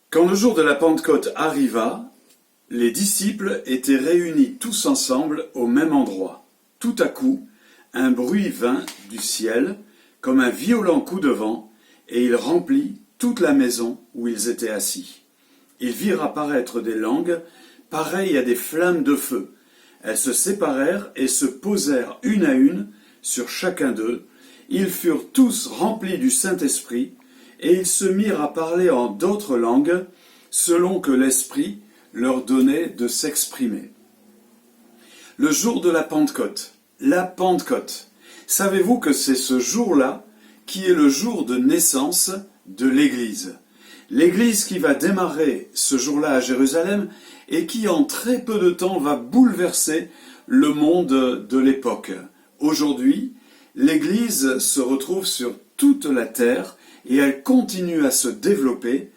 Quand le jour de la Pentecôte arriva, les disciples étaient réunis tous ensemble au même endroit. Tout à coup, un bruit vint du ciel, comme un violent coup de vent, et il remplit toute la maison où ils étaient assis. Ils virent apparaître des langues, pareilles à des flammes de feu. Elles se séparèrent et se posèrent une à une sur chacun d'eux. Ils furent tous remplis du Saint-Esprit, et ils se mirent à parler en d'autres langues, selon que l'Esprit leur donnait de s'exprimer. Le jour de la Pentecôte. La Pentecôte. Savez-vous que c'est ce jour-là qui est le jour de naissance de l'Église? L'Église qui va démarrer ce jour-là à Jérusalem et qui en très peu de temps va bouleverser le monde de l'époque. Aujourd'hui, l'Église se retrouve sur toute la terre et elle continue à se développer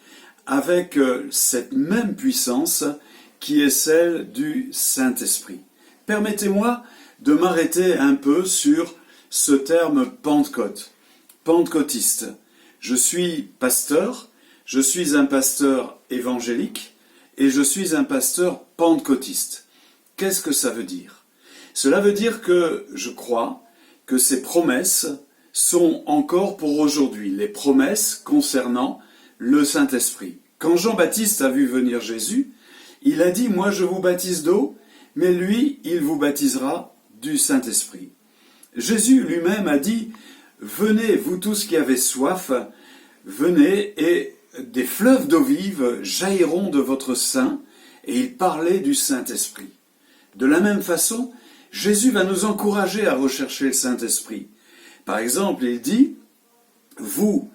avec cette même puissance qui est celle du Saint-Esprit. Permettez-moi de m'arrêter un peu sur ce terme Pentecôte, pentecôtiste. Je suis pasteur, je suis un pasteur évangélique et je suis un pasteur pentecôtiste. Qu'est-ce que ça veut dire? Cela veut dire que je crois que ces promesses sont encore pour aujourd'hui, les promesses concernant le Saint-Esprit. Quand Jean-Baptiste a vu venir Jésus, il a dit « Moi je vous baptise d'eau, mais lui, il vous baptisera du Saint-Esprit. » Jésus lui-même a dit « Venez, vous tous qui avez soif, venez et des fleuves d'eau vive jailliront de votre sein. » Et il parlait du Saint-Esprit. De la même façon, Jésus va nous encourager à rechercher le Saint-Esprit. Par exemple, il dit, vous,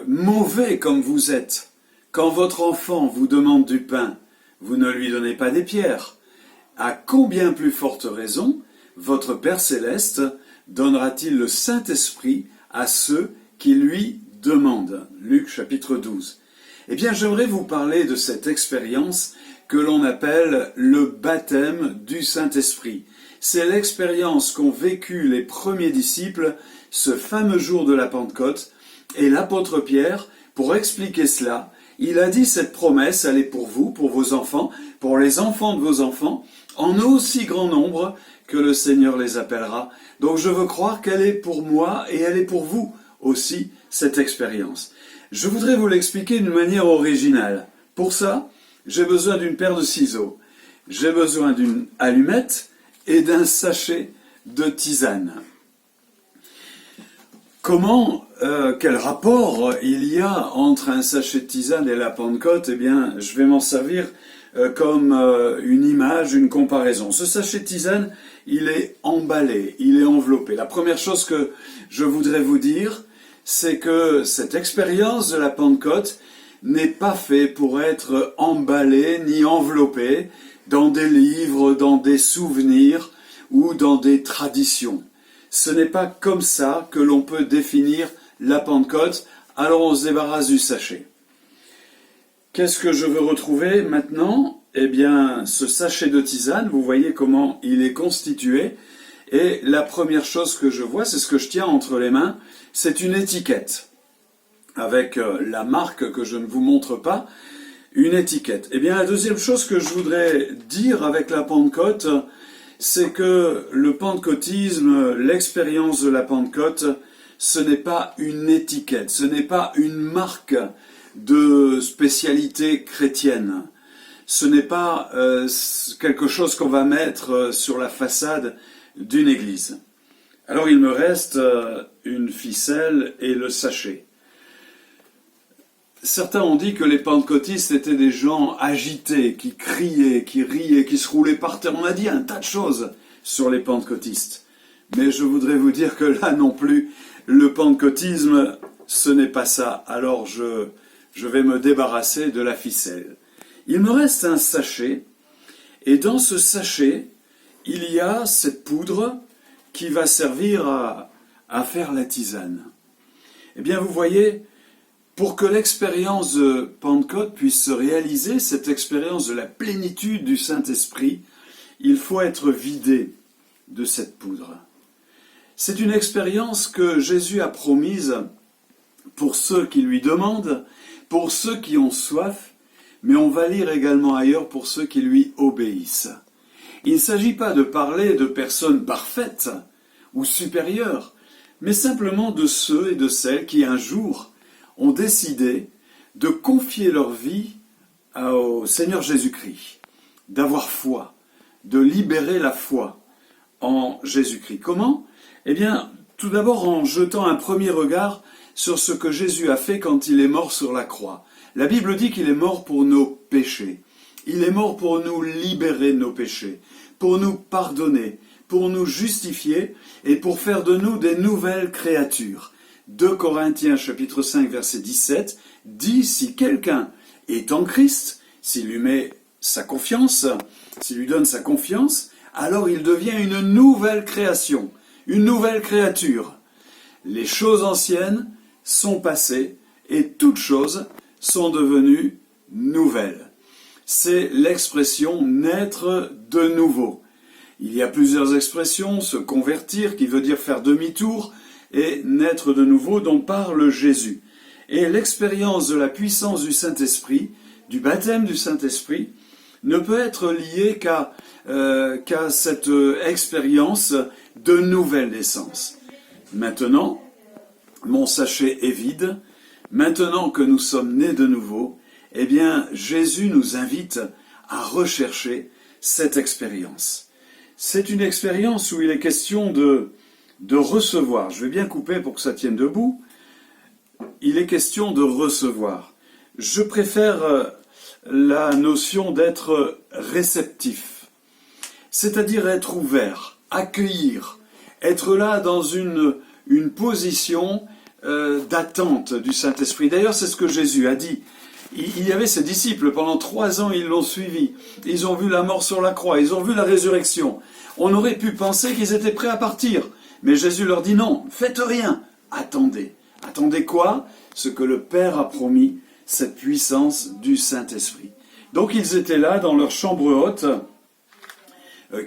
mauvais comme vous êtes, quand votre enfant vous demande du pain, vous ne lui donnez pas des pierres. À combien plus forte raison, votre Père Céleste donnera-t-il le Saint-Esprit à ceux qui lui demandent? Luc chapitre 12. Eh bien, j'aimerais vous parler de cette expérience que l'on appelle le baptême du Saint-Esprit. C'est l'expérience qu'ont vécu les premiers disciples ce fameux jour de la Pentecôte. Et l'apôtre Pierre, pour expliquer cela, il a dit cette promesse, elle est pour vous, pour vos enfants, pour les enfants de vos enfants, en aussi grand nombre que le Seigneur les appellera. Donc je veux croire qu'elle est pour moi et elle est pour vous aussi, cette expérience. Je voudrais vous l'expliquer d'une manière originale. Pour ça, j'ai besoin d'une paire de ciseaux, j'ai besoin d'une allumette, et d'un sachet de tisane. Quel rapport il y a entre un sachet de tisane et la Pentecôte? Eh bien, je vais m'en servir comme une image, une comparaison. Ce sachet de tisane, il est emballé, il est enveloppé. La première chose que je voudrais vous dire, c'est que cette expérience de la Pentecôte n'est pas faite pour être emballée ni enveloppée dans des livres, dans des souvenirs ou dans des traditions. Ce n'est pas comme ça que l'on peut définir la Pentecôte, alors on se débarrasse du sachet. Qu'est-ce que je veux retrouver maintenant? Eh bien, ce sachet de tisane, vous voyez comment il est constitué, et la première chose que je vois, c'est ce que je tiens entre les mains, c'est une étiquette, avec la marque que je ne vous montre pas, une étiquette. Eh bien, la deuxième chose que je voudrais dire avec la Pentecôte, c'est que le pentecôtisme, l'expérience de la Pentecôte, ce n'est pas une étiquette, ce n'est pas une marque de spécialité chrétienne. Ce n'est pas quelque chose qu'on va mettre sur la façade d'une église. Alors il me reste une ficelle et le sachet. Certains ont dit que les pentecôtistes étaient des gens agités, qui criaient, qui riaient, qui se roulaient par terre. On a dit un tas de choses sur les pentecôtistes. Mais je voudrais vous dire que là non plus, le pentecôtisme, ce n'est pas ça. Alors je je vais me débarrasser de la ficelle. Il me reste un sachet, et dans ce sachet, il y a cette poudre qui va servir à faire la tisane. Eh bien, vous voyez, pour que l'expérience de Pentecôte puisse se réaliser, cette expérience de la plénitude du Saint-Esprit, il faut être vidé de cette poudre. C'est une expérience que Jésus a promise pour ceux qui lui demandent, pour ceux qui ont soif, mais on va lire également ailleurs pour ceux qui lui obéissent. Il ne s'agit pas de parler de personnes parfaites ou supérieures, mais simplement de ceux et de celles qui un jour ont décidé de confier leur vie au Seigneur Jésus-Christ, d'avoir foi, de libérer la foi en Jésus-Christ. Comment ? Eh bien, tout d'abord en jetant un premier regard sur ce que Jésus a fait quand il est mort sur la croix. La Bible dit qu'il est mort pour nos péchés. Il est mort pour nous libérer de nos péchés, pour nous pardonner, pour nous justifier et pour faire de nous des nouvelles créatures. 2 Corinthiens chapitre 5 verset 17 dit si quelqu'un est en Christ, s'il lui met sa confiance, s'il lui donne sa confiance, alors il devient une nouvelle création, une nouvelle créature. Les choses anciennes sont passées et toutes choses sont devenues nouvelles. C'est l'expression naître de nouveau. Il y a plusieurs expressions, se convertir qui veut dire faire demi-tour et naître de nouveau dont parle Jésus. Et l'expérience de la puissance du Saint-Esprit, du baptême du Saint-Esprit, ne peut être liée qu'à cette expérience de nouvelle naissance. Maintenant, mon sachet est vide. Maintenant que nous sommes nés de nouveau, eh bien, Jésus nous invite à rechercher cette expérience. C'est une expérience où il est question de recevoir. Je vais bien couper pour que ça tienne debout. Il est question de recevoir. Je préfère la notion d'être réceptif, c'est-à-dire être ouvert, accueillir, être là dans une position d'attente du Saint-Esprit. D'ailleurs, c'est ce que Jésus a dit. Il y avait ses disciples, pendant 3 ans, ils l'ont suivi. Ils ont vu la mort sur la croix, ils ont vu la résurrection. On aurait pu penser qu'ils étaient prêts à partir. Mais Jésus leur dit non, faites rien, attendez. Attendez quoi ? Ce que le Père a promis, cette puissance du Saint-Esprit. Donc ils étaient là dans leur chambre haute,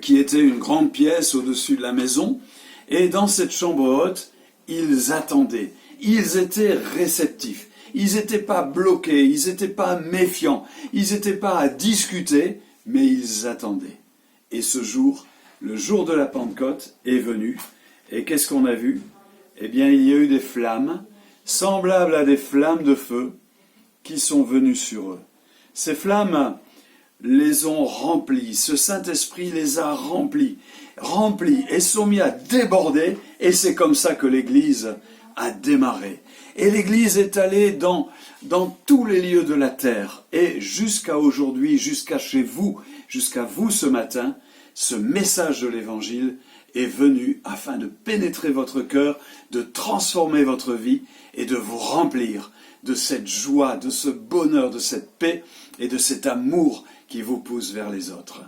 qui était une grande pièce au-dessus de la maison, et dans cette chambre haute, ils attendaient. Ils étaient réceptifs. Ils n'étaient pas bloqués, ils n'étaient pas méfiants, ils n'étaient pas à discuter, mais ils attendaient. Et ce jour, le jour de la Pentecôte, est venu. Et qu'est-ce qu'on a vu ? Eh bien, il y a eu des flammes, semblables à des flammes de feu, qui sont venues sur eux. Ces flammes les ont remplis, ce Saint-Esprit les a remplis, et sont mis à déborder, et c'est comme ça que l'Église a démarré. Et l'Église est allée dans tous les lieux de la terre, et jusqu'à aujourd'hui, jusqu'à chez vous, jusqu'à vous ce matin, ce message de l'Évangile est venu afin de pénétrer votre cœur, de transformer votre vie et de vous remplir de cette joie, de ce bonheur, de cette paix et de cet amour qui vous pousse vers les autres.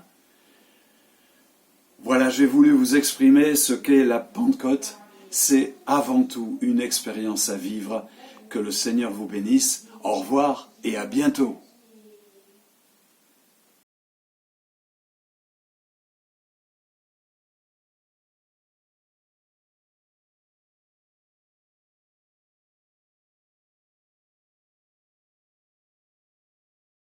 Voilà, j'ai voulu vous exprimer ce qu'est la Pentecôte. C'est avant tout une expérience à vivre. Que le Seigneur vous bénisse. Au revoir et à bientôt.